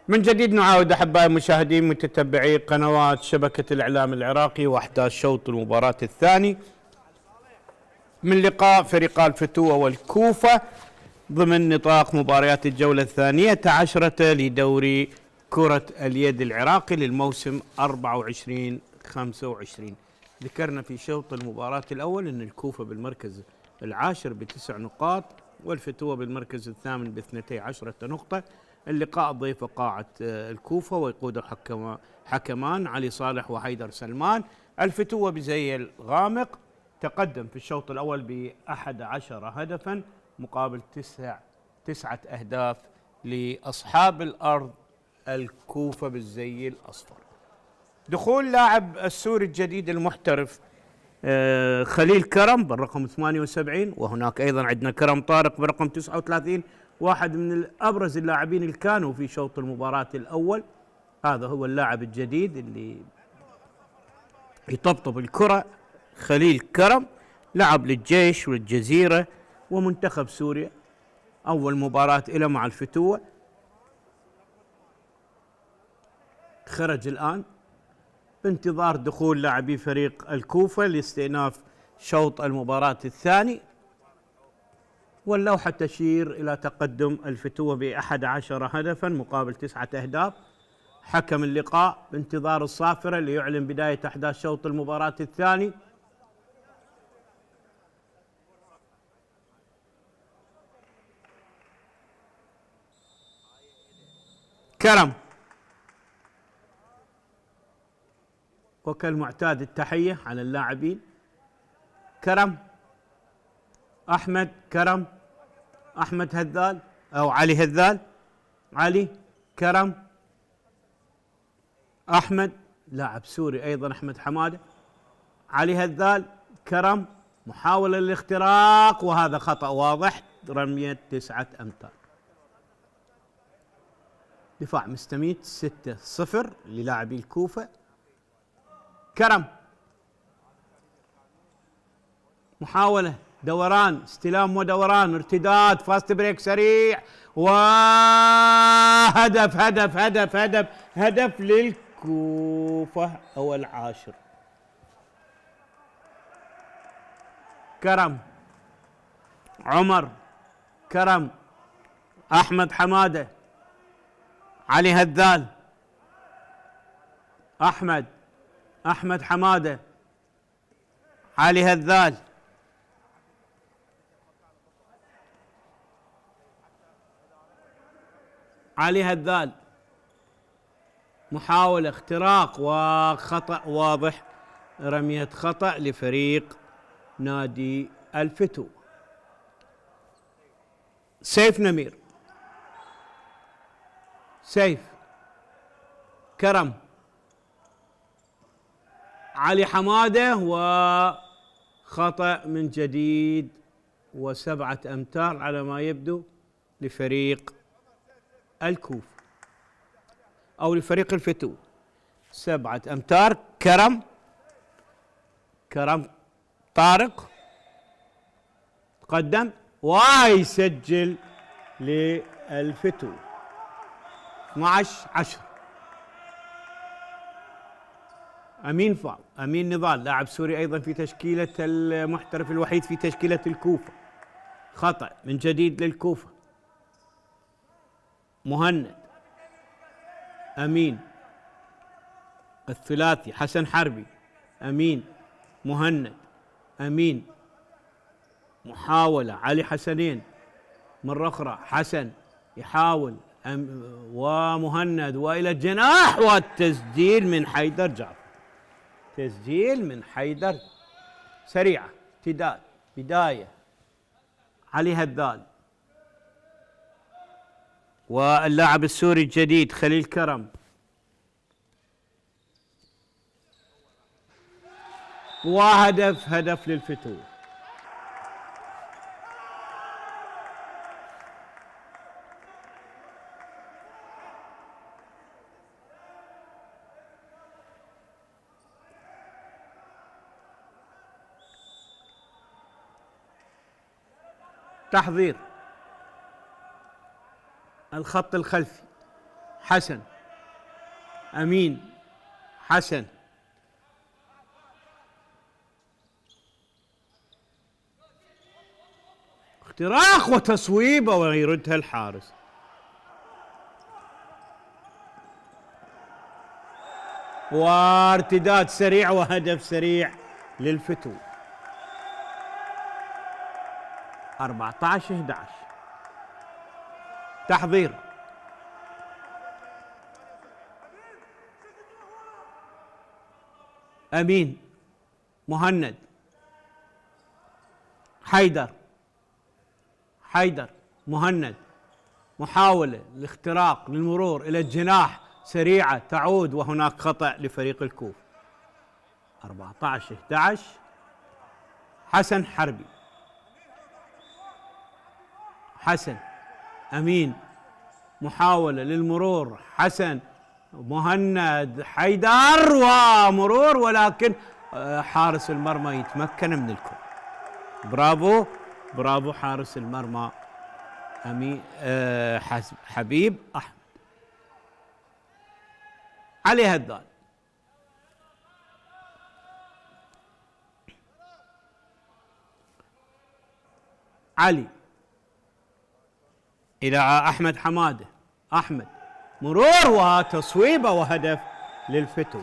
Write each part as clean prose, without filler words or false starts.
من جديد نعاود أحبائي المشاهدين متتبعي قنوات شبكة الإعلام العراقي وأحداث شوط المباراة الثاني من لقاء فريقا الفتوة والكوفة ضمن نطاق مباريات الجولة الثانية عشرة لدوري كرة اليد العراقي للموسم 24-25. ذكرنا في شوط المباراة الأول أن الكوفة بالمركز العاشر ب9 نقاط والفتوة بالمركز الثامن ب12 نقطة. اللقاء ضيف قاعة الكوفة ويقود حكمان علي صالح وحيدر سلمان. الفتوة بزي الغامق تقدم في الشوط الأول ب11 هدفا مقابل 9 أهداف لأصحاب الأرض الكوفة بالزي الأصفر. دخول لاعب السوري الجديد المحترف خليل كرم بالرقم 78، وهناك أيضا عندنا كرم طارق برقم 39، واحد من أبرز اللاعبين اللي كانوا في شوط المباراة الأول. هذا هو اللاعب الجديد اللي يطبطب الكرة. خليل كرم لعب للجيش والجزيرة ومنتخب سوريا، أول مباراة له مع الفتوة. خرج الآن بانتظار دخول لاعبي فريق الكوفة لاستئناف شوط المباراة الثاني، واللوحة تشير إلى تقدم الفتوة ب11 هدفا مقابل 9 أهداف. حكم اللقاء بانتظار الصافرة ليعلن بداية أحداث شوط المباراة الثاني. كرم، وكالمعتاد التحية على اللاعبين. كرم، أحمد كرم، أحمد هذال أو علي هذال، علي كرم، أحمد لاعب سوري أيضا أحمد حمادة، علي هذال، كرم، محاولة للاختراق وهذا خطأ واضح، رمية 9 أمتار. دفاع مستميت 6-0 للاعبي الكوفة. كرم، محاولة دوران، استلام ودوران، ارتداد، فاست بريك سريع، وهدف هدف هدف هدف هدف للكوفة أو العاشر. كرم، عمر، كرم، أحمد حمادة، علي هذال، أحمد حمادة، علي هذال، علي هذال، محاولة اختراق وخطأ واضح، رمية خطأ لفريق نادي الفتو. سيف نمير، سيف، كرم، علي حمادة، وخطأ من جديد و7 أمتار على ما يبدو لفريق الكوفة أو لفريق الفتو. 7 أمتار. كرم طارق تقدم ويسجل للفتو 12-10. أمين نضال لاعب سوري أيضا في تشكيلة المحترف الوحيد في تشكيلة الكوفة، خطأ من جديد للكوفة. مهند، أمين، الثلاثي حسن حربي، أمين، مهند، أمين، محاولة علي حسنين، مرة أخرى حسن يحاول ومهند وإلى الجناح، والتسجيل من حيدر جعفر. تسجيل من حيدر سريعة، ارتداد، بداية علي هذال، واللاعب السوري الجديد خليل كرم، هدف للفتو. تحضير الخط الخلفي، حسن، أمين، حسن، اختراق وتصويبه ويردها الحارس. وارتداد سريع وهدف سريع للفتو. 14-11. تحضير. أمين، مهند، حيدر، مهند، محاولة الاختراق للمرور إلى الجناح سريعة تعود، وهناك خطأ لفريق الكوفة. 14-11. حسن حربي، حسن، أمين، محاولة للمرور، حسن، مهند، حيدر، ومرور، ولكن حارس المرمى يتمكن من الكرة. برافو برافو حارس المرمى أمين حبيب أحمد. علي هذال، علي إلى أحمد حمادة، أحمد، مرور وتصويبة وهدف للفتو.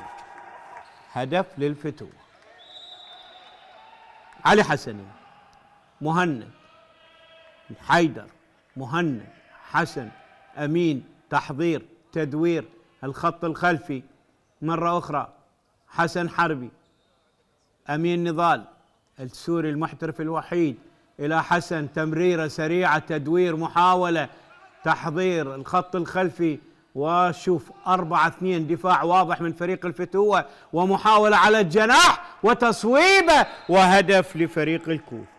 هدف للفتو. علي حسني، مهند، حيدر، مهند، حسن، أمين، تحضير، تدوير، الخط الخلفي مرة أخرى، حسن حربي، أمين نضال السوري المحترف الوحيد إلى حسن، تمريرة سريعة، تدوير، محاولة، تحضير، الخط الخلفي، وشوف 4-2 دفاع واضح من فريق الفتوة، ومحاولة على الجناح وتصويبة وهدف لفريق الكوفة.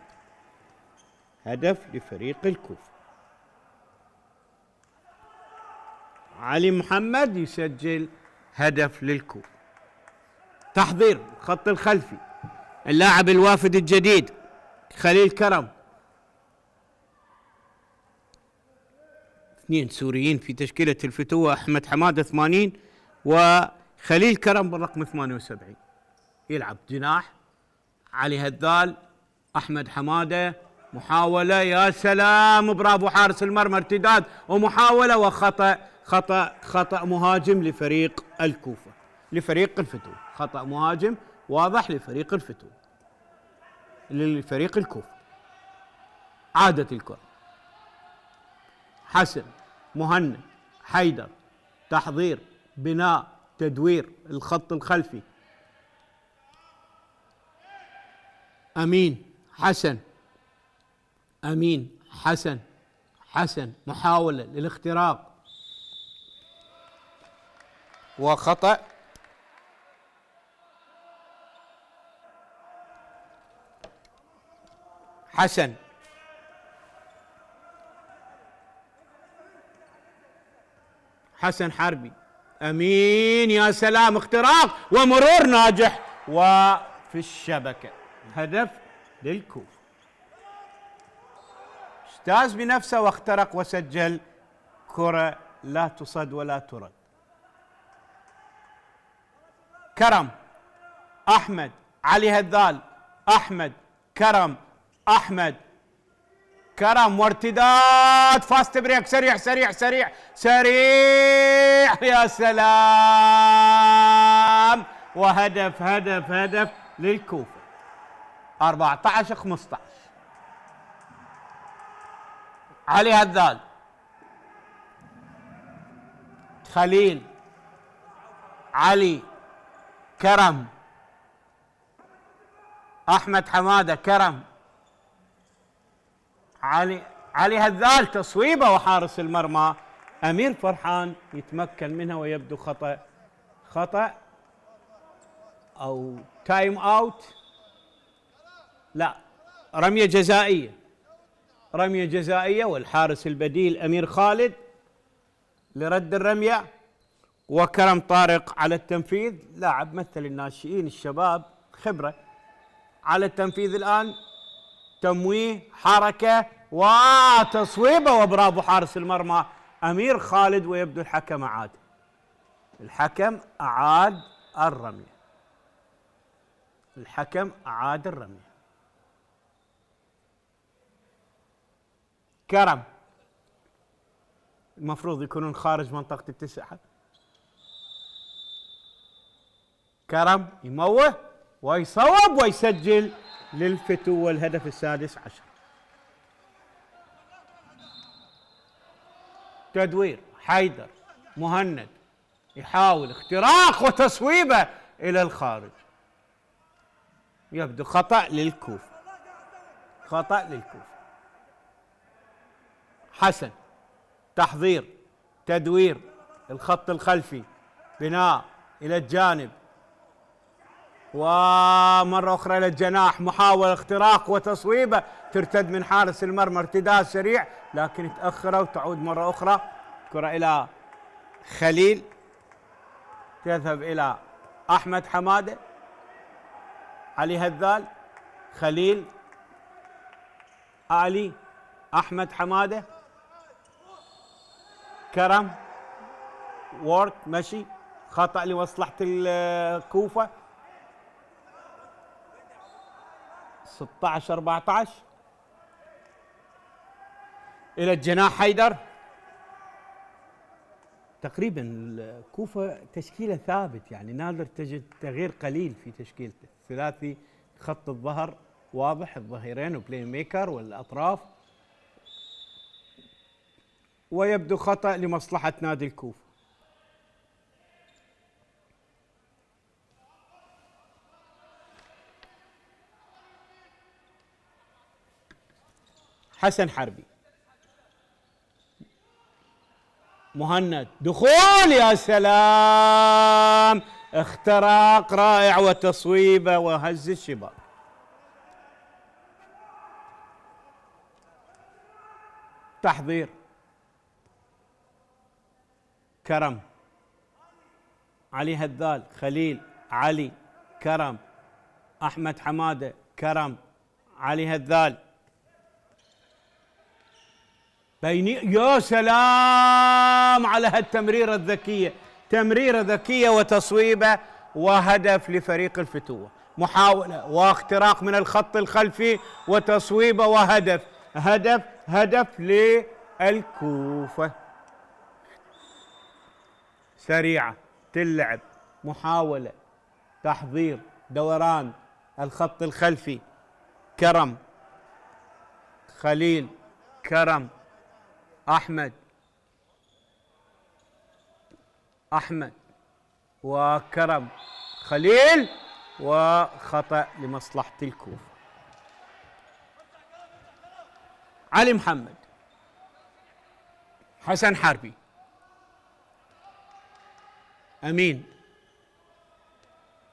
هدف لفريق الكوفة. علي محمد يسجل هدف للكوفة. تحضير الخط الخلفي، اللاعب الوافد الجديد خليل كرم. 2 سوريين في تشكيلة الفتوة، أحمد حمادة 80 وخليل كرم بالرقم 78. يلعب جناح. علي هذال، أحمد حمادة، محاولة، يا سلام، برافو حارس المرمى، ارتداد ومحاولة وخطأ. خطأ مهاجم لفريق الكوفة، لفريق الفتوة. خطأ مهاجم واضح لفريق الفتوة، لفريق الكوفة. عادت الكرة. حسن، مهند، حيدر، تحضير، بناء، تدوير، الخط الخلفي، أمين، حسن، أمين، حسن، محاولة للاختراق وخطأ. حسن، حسن حربي، أمين، يا سلام، اختراق ومرور ناجح وفي الشبكة. هدف للكوفة. اجتاز بنفسه واخترق وسجل كرة لا تصد ولا ترد. كرم، أحمد، علي هذال، أحمد، كرم، أحمد، كرم، وارتداد، فاست بريك، سريع سريع سريع سريع، يا سلام، وهدف هدف للكوفة. 14-15. علي هذال، خليل، علي، كرم، أحمد حمادة، كرم، علي هذال، تصويبه وحارس المرمى أمير فرحان يتمكن منها، ويبدو خطأ أو تايم أوت، لا، رمية جزائية، والحارس البديل أمير خالد لرد الرمية، وكرم طارق على التنفيذ، لاعب مثل الناشئين الشباب، خبرة على التنفيذ الآن، تمويه، حركة وتصويبه، وبرافو حارس المرمى أمير خالد، ويبدو الحكم عاد. الحكم أعاد الرمية. الحكم أعاد الرمية. كرم المفروض يكونون خارج منطقة التسعة. كرم يموه ويصوب ويسجل للفتوة الهدف السادس عشر. تدوير حيدر مهند يحاول اختراق وتصويبه إلى الخارج. يبدو خطأ للكوفة. خطأ للكوفة. حسن تحضير تدوير الخط الخلفي بناء إلى الجانب ومرة أخرى إلى الجناح، محاولة اختراق وتصويبة ترتد من حارس المرمى ارتداد سريع لكن تأخر وتعود مرة أخرى كرة إلى خليل، تذهب إلى أحمد حمادة، علي هذال، خليل، علي، أحمد حمادة، كرم، وورك مشي، خطأ لمصلحة الكوفة. 16-14 إلى الجناح حيدر. تقريبا الكوفة تشكيلة ثابت، يعني نادر تجد تغيير قليل في تشكيلته. ثلاثي خط الظهر واضح، الظهيرين وبلاي ميكر والأطراف، ويبدو خطأ لمصلحة نادي الكوفة. حسن حربي مهند دخول، يا سلام، اختراق رائع وتصويبه وهز الشباك. تحضير كرم، علي هذال، خليل، علي، كرم، أحمد حمادة، كرم، علي هذال، بيني. يا سلام على هالتمريرة الذكية، تمريرة ذكية وتصويبة وهدف لفريق الفتوة. محاولة واختراق من الخط الخلفي وتصويبة وهدف. هدف للكوفة. سريعة تلعب، محاولة، تحضير، دوران الخط الخلفي، كرم، خليل، كرم، أحمد وكرم، خليل، وخطأ لمصلحة الكوفة. علي محمد، حسن حربي، أمين،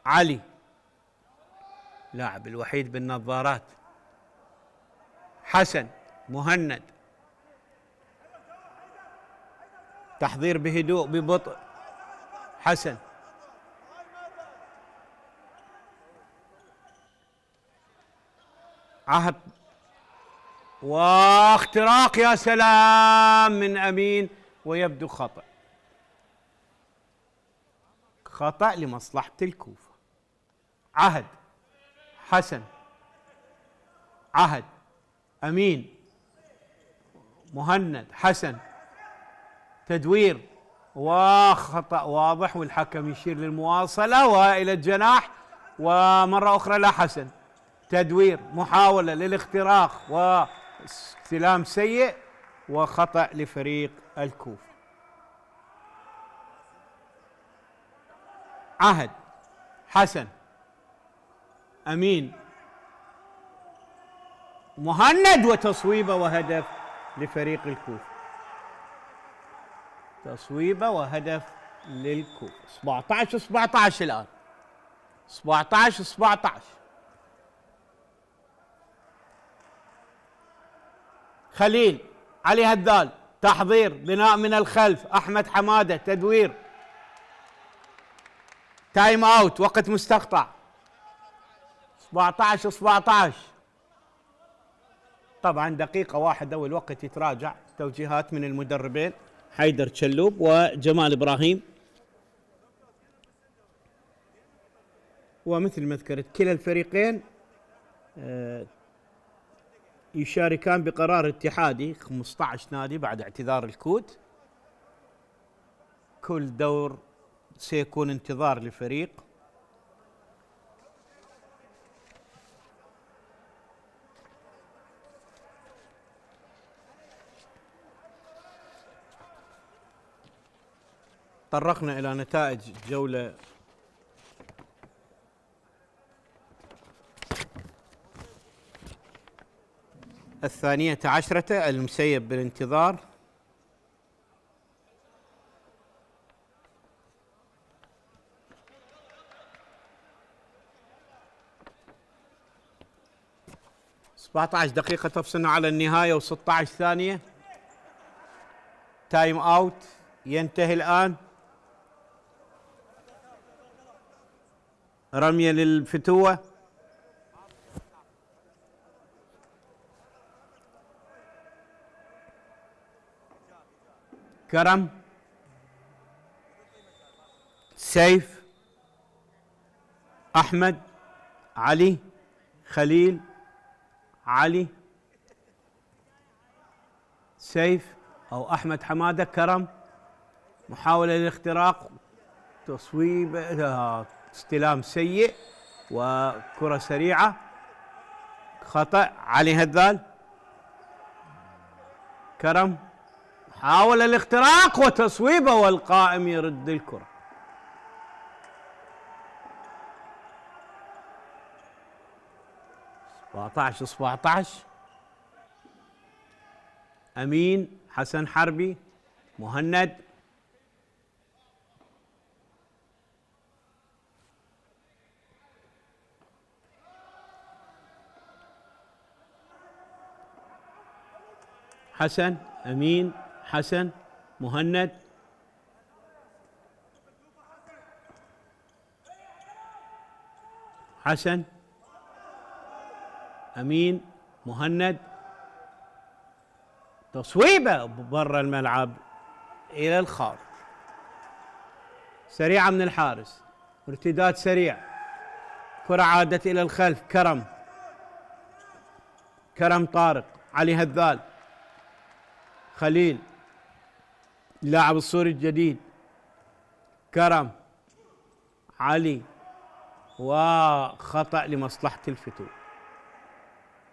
علي، لاعب الوحيد بالنظارات، حسن، مهند، تحضير بهدوء ببطء، حسن، عهد واختراق، يا سلام، من أمين، ويبدو خطأ لمصلحة الكوفة. عهد، حسن، عهد، أمين، مهند، حسن، تدوير وخطأ واضح والحكم يشير للمواصلة وإلى الجناح ومرة أخرى لا حسن، تدوير، محاولة للاختراق واستلام سيء وخطأ لفريق الكوفة. عهد، حسن، أمين، مهند، وتصويبة وهدف لفريق الكوفة. تصويبة وهدف للكوفة. 17-17 الآن، 17-17. خليل، علي هذال، تحضير، بناء من الخلف، أحمد حمادة، تدوير، تايم اوت، وقت مستقطع. 17-17. طبعا دقيقة واحدة والوقت يتراجع. توجيهات من المدربين حيدر تشلوب وجمال إبراهيم. ومثل ما ذكرت كلا الفريقين يشاركان بقرار اتحادي 15 نادي بعد اعتذار الكوت. كل دور سيكون انتظار لفريق. طرقنا إلى نتائج الجولة الثانية عشرة المسيب بالانتظار. سبعة عشر دقيقة تفصلنا على النهاية و16 ثانية. تايم اوت ينتهي الآن. رمية للفتوة. كرم، سيف، أحمد، علي، خليل، علي، سيف أو أحمد حمادة، كرم، محاولة للاختراق، تصويب، استلام سيء وكرة سريعة، خطأ، علي هذال، كرم، حاول الاختراق وتصويبه والقائم يرد الكرة. سبعتعش 17. أمين، حسن حربي، مهند، حسن، أمين، حسن، مهند، حسن، أمين، مهند، تصويبه برا الملعب إلى الخارج. سريعة من الحارس، ارتداد سريع، كرة عادت إلى الخلف، كرم، كرم طارق، علي هذال، خليل، لاعب السوري الجديد، كرم، علي، وخطأ لمصلحة الفتوة.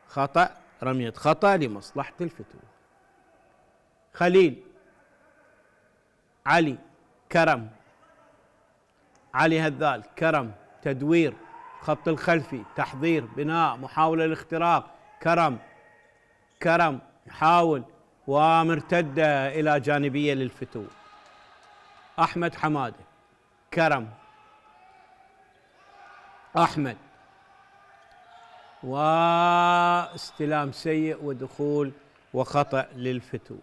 خطأ، رمية خطأ لمصلحة الفتوة. خليل، علي، كرم، علي هذال، كرم، تدوير، خط الخلفي، تحضير، بناء، محاولة الاختراق، كرم، كرم يحاول ومرتدة إلى جانبية للفتوة. أحمد حمادة، كرم، أحمد، واستلام سيء ودخول وخطأ للفتوة.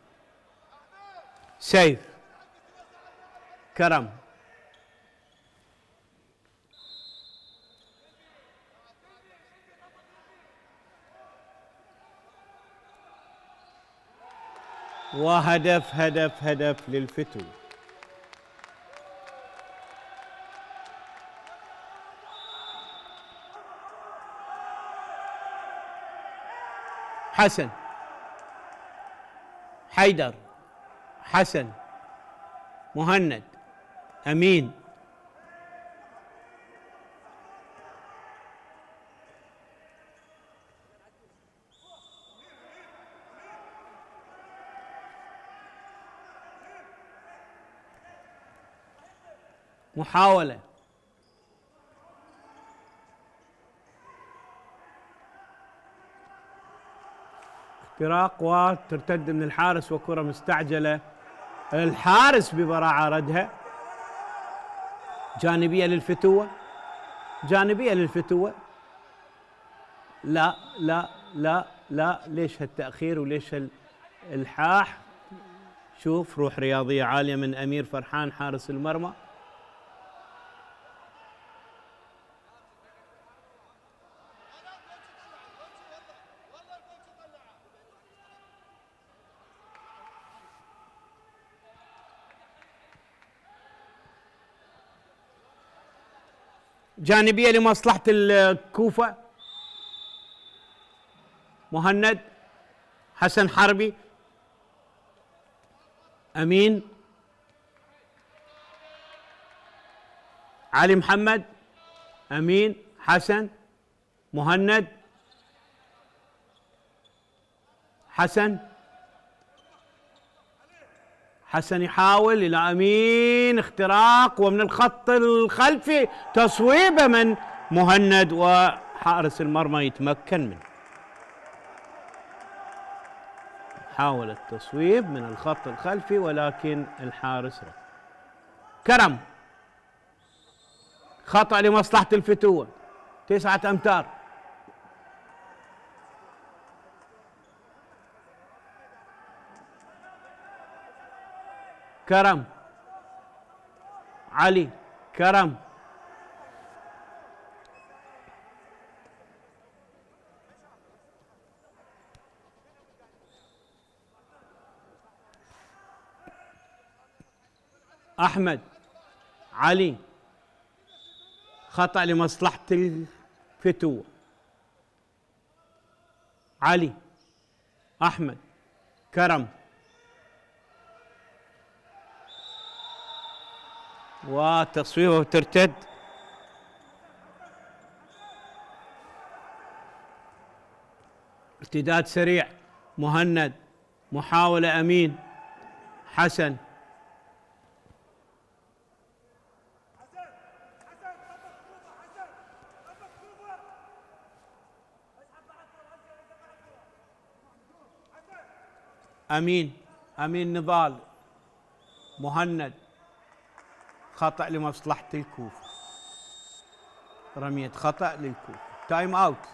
سيف، كرم، وهدف هدف للفتوة. حسن، حيدر، حسن، مهند، أمين، محاولة، اختراق وترتد من الحارس وكرة مستعجلة. الحارس ببراعة ردها، جانبية للفتوة، جانبية للفتوة. لا لا لا لا، ليش هالتأخير وليش الإلحاح؟ شوف، روح رياضية عالية من أمير فرحان حارس المرمى. جانبية لمصلحة الكوفة، مهند، حسن حربي، أمين، علي محمد، أمين، حسن، مهند، حسن يحاول إلى أمين، اختراق ومن الخط الخلفي تصويبة من مهند، وحارس المرمى يتمكن منه. حاول التصويب من الخط الخلفي ولكن الحارس رد. كرم، خطأ لمصلحة الفتوة، 9 أمتار. كرم، علي، كرم، أحمد، علي، خطأ لمصلحة الفتوة. علي، أحمد، كرم، وتصويبه ترتد. ارتداد سريع، مهند، محاولة أمين، حسن، أمين نضال، مهند، خطأ لمصلحة الكوفة، رمية خطأ للكوفة. تايم أوت،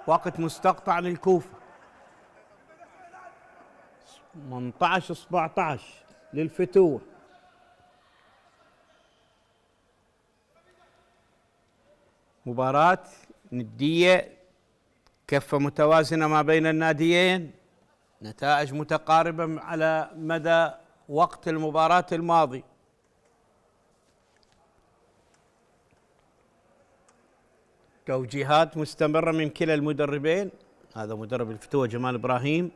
وقت مستقطع للكوفة. 18-17 للفتوة. مباراة ندية، كفة متوازنة ما بين الناديين، نتائج متقاربة على مدى وقت المباراة الماضي. توجيهات مستمرة من كلا المدربين. هذا مدرب الفتوة جمال إبراهيم،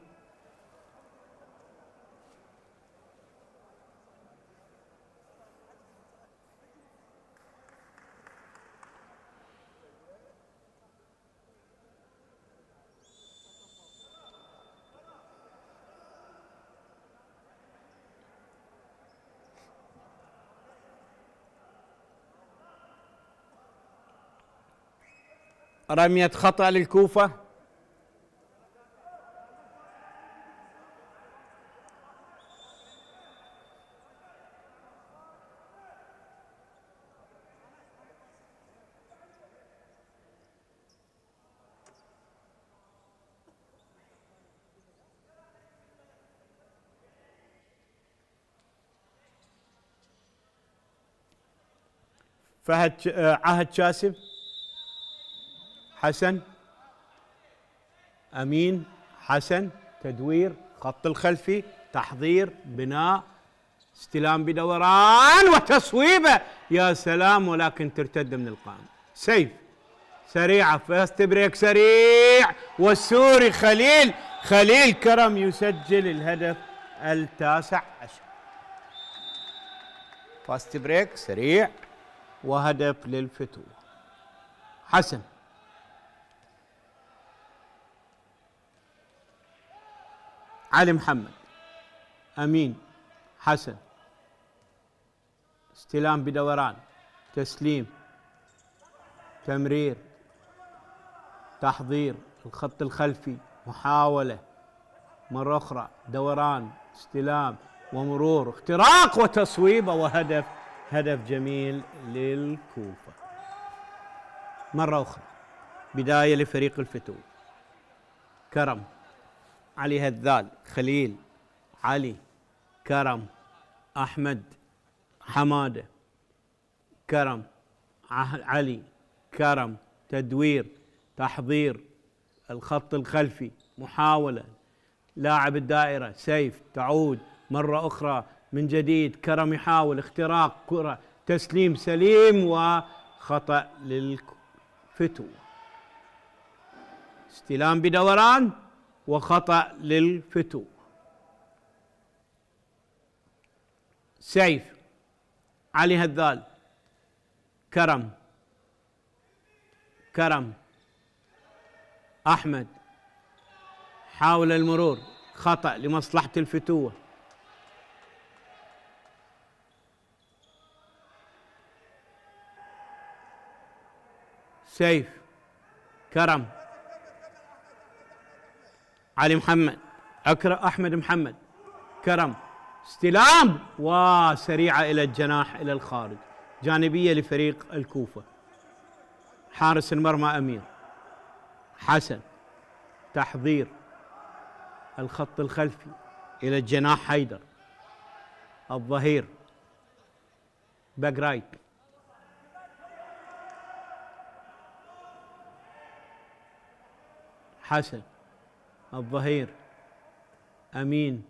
رمية خطأ للكوفة. عهد شاسم، حسن، أمين، حسن، تدوير، خط الخلفي، تحضير، بناء، استلام بدوران وتصويبه، يا سلام، ولكن ترتد من القائم. سيف سريعة، فاست بريك سريع، والسوري خليل كرم يسجل الهدف ال19. فاست بريك سريع وهدف للفتوة. حسن، علي محمد، أمين، حسن، استلام بدوران، تسليم، تمرير، تحضير، الخط الخلفي، محاولة مرة أخرى، دوران، استلام ومرور، اختراق وتصويبة وهدف، هدف جميل للكوفة. مرة أخرى بداية لفريق الفتوة. كرم، علي هذال، خليل، علي، كرم، أحمد، حمادة، كرم، علي، كرم، تدوير، تحضير، الخط الخلفي، محاولة، لاعب الدائرة، سيف، تعود مرة أخرى من جديد، كرم يحاول اختراق كرة، تسليم سليم، خطأ للفتوة. استلام بدوران وخطأ للفتوة. سيف علي هذال، كرم، كرم، أحمد حاول المرور، خطأ لمصلحة الفتوة. سيف، كرم، علي محمد، أكرم، أحمد محمد، كرم، استلام وسريعة إلى الجناح إلى الخارج، جانبية لفريق الكوفة. حارس المرمى أمير، حسن، تحضير الخط الخلفي إلى الجناح حيدر، الظهير باك رايت، حسن، الظهير أمين،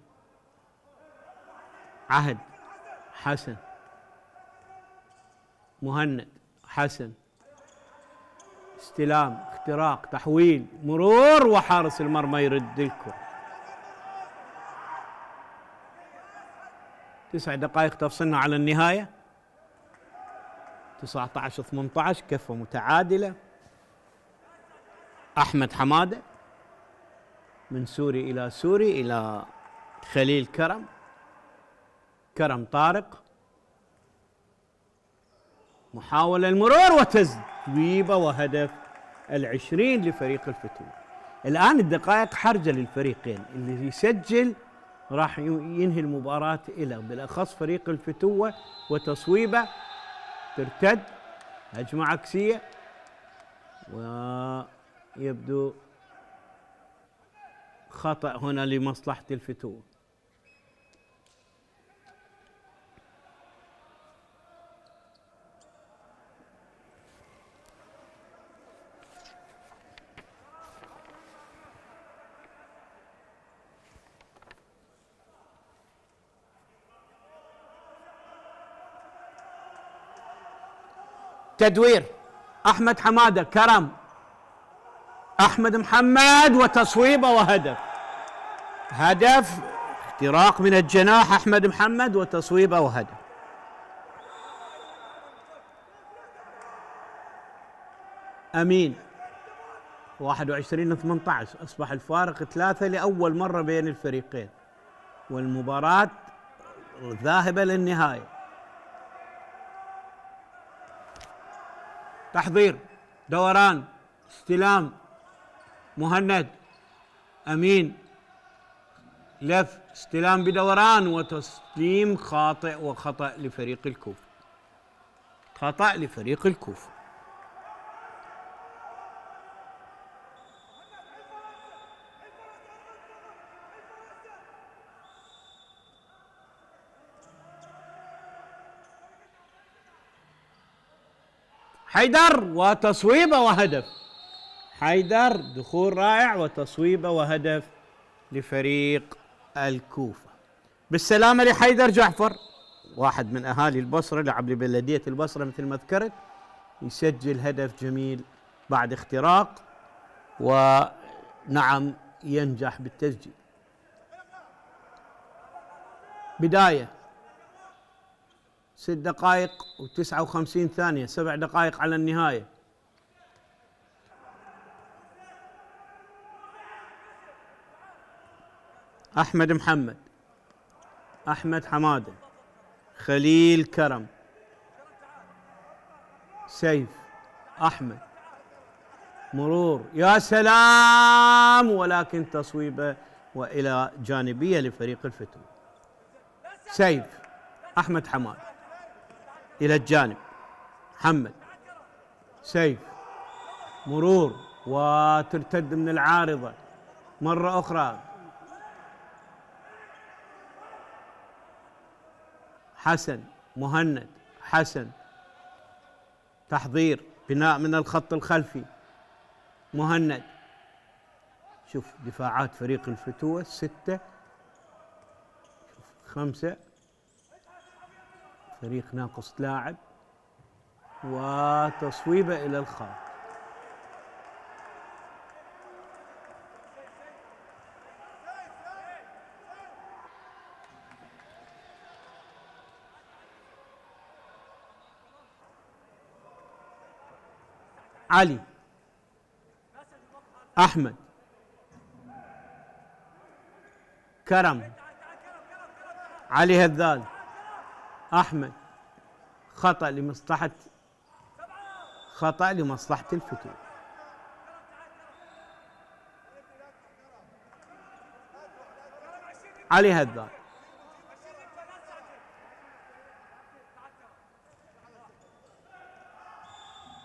عهد، حسن، مهند، حسن، استلام، اختراق، تحويل، مرور، وحارس المرمى يرد الكرة. 9 دقائق تفصلنا على النهاية. 19-18، كفة متعادلة. أحمد حمادة من سوري إلى سوري إلى خليل كرم، كرم طارق، محاولة المرور وتسبيبة وهدف 20 لفريق الفتوة. الآن الدقائق حرجة للفريقين، اللي يسجل راح ينهي المباراة إلى بالأخص فريق الفتوة، وتصويبة ترتد، هجمة عكسية، ويبدو خطأ هنا لمصلحة الفتوة. تدوير أحمد حمادة، كرم، أحمد محمد، وتصويبة وهدف. هدف اختراق من الجناح أحمد محمد، وتصويبة وهدف. أمين 21-18، أصبح الفارق 3 لأول مرة بين الفريقين، والمباراة ذاهبة للنهاية. تحضير، دوران، استلام، مهند، أمين، لف، استلام بدوران، وتسليم خاطئ، وخطأ لفريق الكوفة. خطأ لفريق الكوفة. حيدر وتصويبة وهدف. حيدر دخول رائع، وتصويبة وهدف لفريق الكوفة. بالسلامة لحيدر جعفر، واحد من أهالي البصرة، لعب لبلدية البصرة مثل ما ذكرت، يسجل هدف جميل بعد اختراق، ونعم ينجح بالتسجيل. بداية 6 دقائق و59 ثانية، 7 دقائق على النهاية. أحمد محمد، أحمد حمادة، خليل كرم، سيف، أحمد، مرور، يا سلام، ولكن تصويبة وإلى جانبية لفريق الفتوة. سيف، أحمد حمادة إلى الجانب، محمد، سيف، مرور، وترتد من العارضة مرة أخرى. حسن، مهند، حسن، تحضير، بناء من الخط الخلفي، مهند. شوف دفاعات فريق الفتوة 6، 5، فريق ناقص لاعب. وتصويبه إلى الخارج. علي، أحمد، كرم، علي هذال، أحمد، خطأ لمصلحة الفتوة. علي هذال،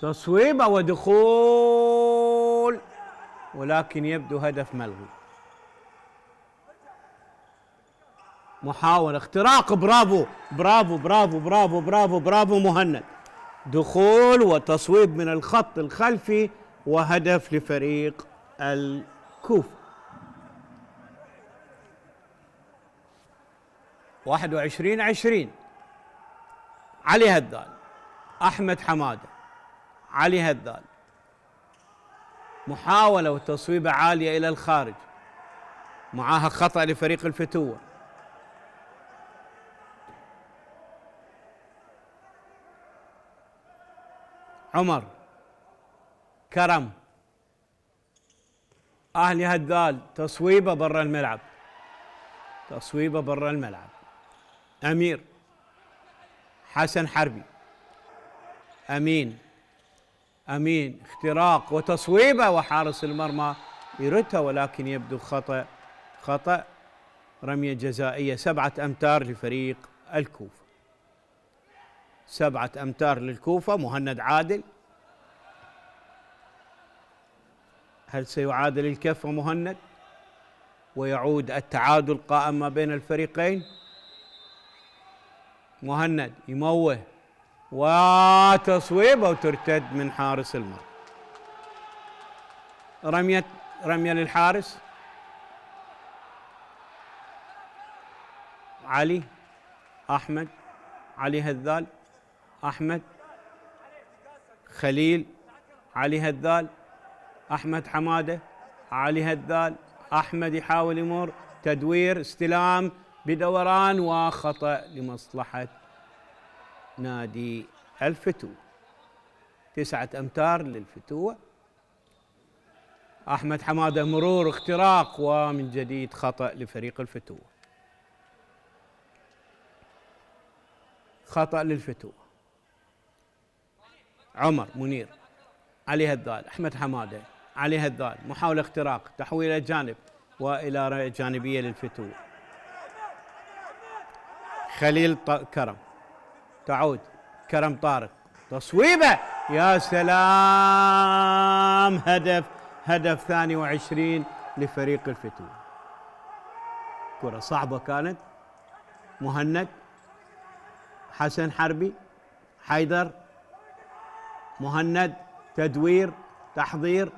تصويبه ودخول، ولكن يبدو هدف ملغي. محاولة اختراق، برافو برافو برافو برافو برافو برافو مهند، دخول وتصويب من الخط الخلفي وهدف لفريق الكوفة. 21-20. علي هذال، أحمد حمادة، علي هذال، محاولة وتصويبة عالية إلى الخارج، معاها خطأ لفريق الفتوة. عمر، كرم، أهلي هذال، تصويبة برا الملعب، تصويبة برا الملعب. أمير، حسن حربي، أمين، اختراق وتصويبة، وحارس المرمى يردها، ولكن يبدو خطأ، رمية جزائية 7 أمتار لفريق الكوفة. 7 أمتار للكوفة. مهند عادل، هل سيعادل الكفة مهند ويعود التعادل قائم ما بين الفريقين؟ مهند يموه وتصويبه وترتد من حارس المرمى. رمية للحارس. علي، أحمد، علي هذال، أحمد، خليل، علي هذال، أحمد حمادة، علي هذال، أحمد يحاول يمر، تدوير، استلام بدوران، وخطأ لمصلحة نادي الفتوة. 9 أمتار للفتوة. أحمد حمادة مرور، اختراق، ومن جديد خطأ لفريق الفتوة. خطأ للفتوة. عمر منير، علي هذال، أحمد حمادة، علي هذال، محاولة اختراق، تحويل الجانب وإلى جانبية للفتوة. خليل كرم، تعود كرم طارق، تصويبه، يا سلام، هدف 22 لفريق الفتوة. كرة صعبة كانت. مهند، حسن حربي، حيدر، مهند، تدوير، تحضير،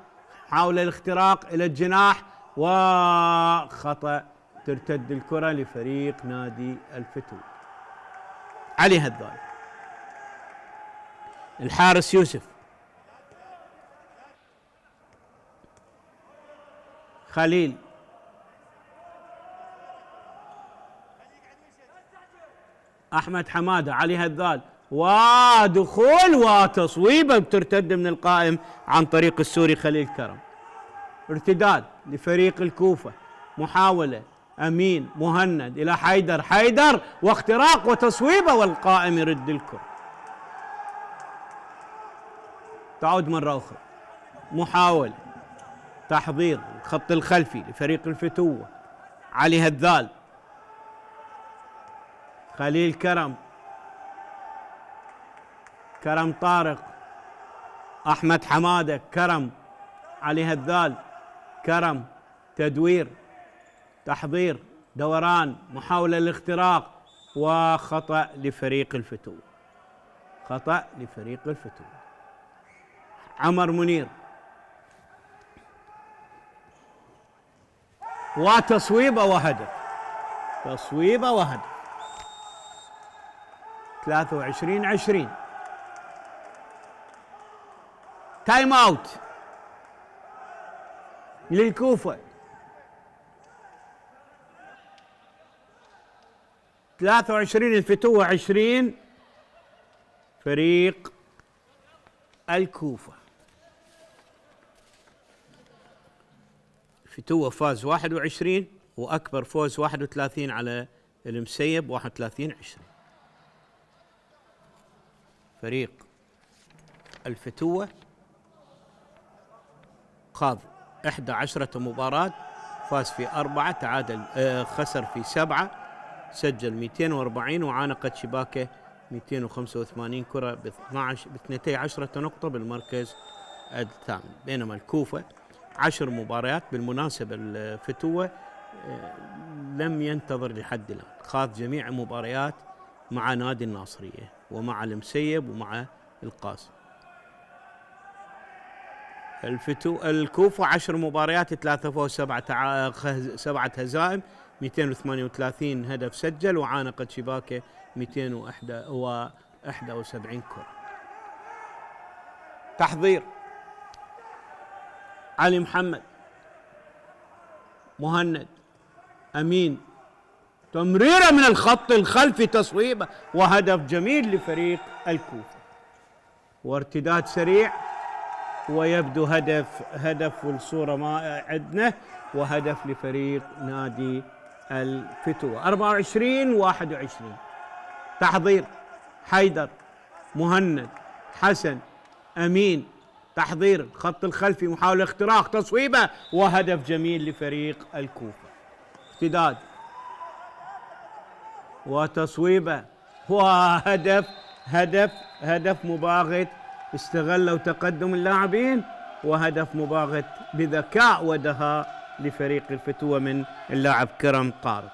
حاول الاختراق إلى الجناح، وخطأ، ترتد الكرة لفريق نادي الفتوة. علي هذال، الحارس يوسف، خليل، أحمد حمادة، علي هذال، ودخول وتصويبة بترتد من القائم عن طريق السوري خليل كرم. ارتداد لفريق الكوفة، محاولة، أمين، مهند إلى حيدر، واختراق وتصويبة، والقائم يرد الكرة. تعود مرة أخرى، محاولة، تحضير الخط الخلفي لفريق الفتوة. علي هذال، خليل كرم طارق، أحمد حمادة، كرم، علي هذال، كرم، تدوير، تحضير، دوران، محاولة للاختراق، وخطأ لفريق الفتوة. خطأ لفريق الفتوة. عمر منير، وتصويبة وهدف، 23-20. تايم اوت للكوفة. 23 الفتوة، 20 فريق الكوفة. الفتوة فاز 21 وأكبر فوز 31 على المسيب 31-20. فريق الفتوة خاض 11 مباراة، فاز في 4، تعادل خسر في 7، سجل 240 وعانقت شباكه 285 كرة ب 12 نقطة بالمركز الثامن. بينما الكوفة 10 مباريات. بالمناسبة الفتوة لم ينتظر لحد الآن، خاض جميع مباريات مع نادي الناصرية ومع المسيب ومع القاسم. الكوفة 10 مباريات، 3 فوز 7 هزائم، 238 هدف سجل وعانقت شباكه 271 كرة. تحضير علي محمد، مهند، أمين، تمريرة من الخط الخلفي، تصويبة وهدف جميل لفريق الكوفة، وارتداد سريع، ويبدو هدف والصورة ما عندنا، وهدف لفريق نادي الفتوة. 24-21. تحضير حيدر، مهند، حسن، أمين، تحضير خط الخلفي، محاولة اختراق، تصويبة وهدف جميل لفريق الكوفة. ارتداد وتصويبة وهدف هدف مباغت، استغلوا تقدم اللاعبين، وهدف مباغت بذكاء ودهاء لفريق الفتوة من اللاعب كرم طارق.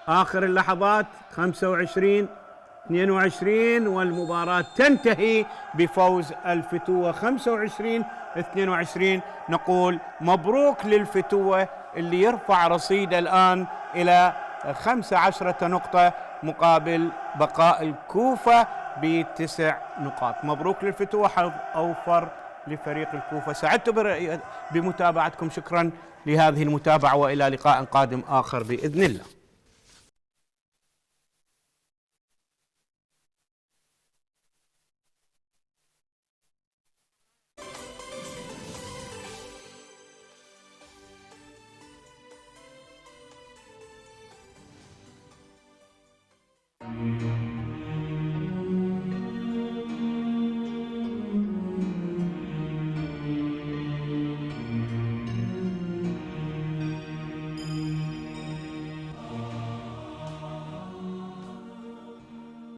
آخر اللحظات 25-22 والمباراة تنتهي بفوز الفتوة 25-22. نقول مبروك للفتوة اللي يرفع رصيده الآن إلى 15 نقطة مقابل بقاء الكوفة ب9 نقاط. مبروك للفتوة، حظ أوفر لفريق الكوفة. سعدت بمتابعتكم، شكرا لهذه المتابعة، وإلى لقاء قادم آخر بإذن الله.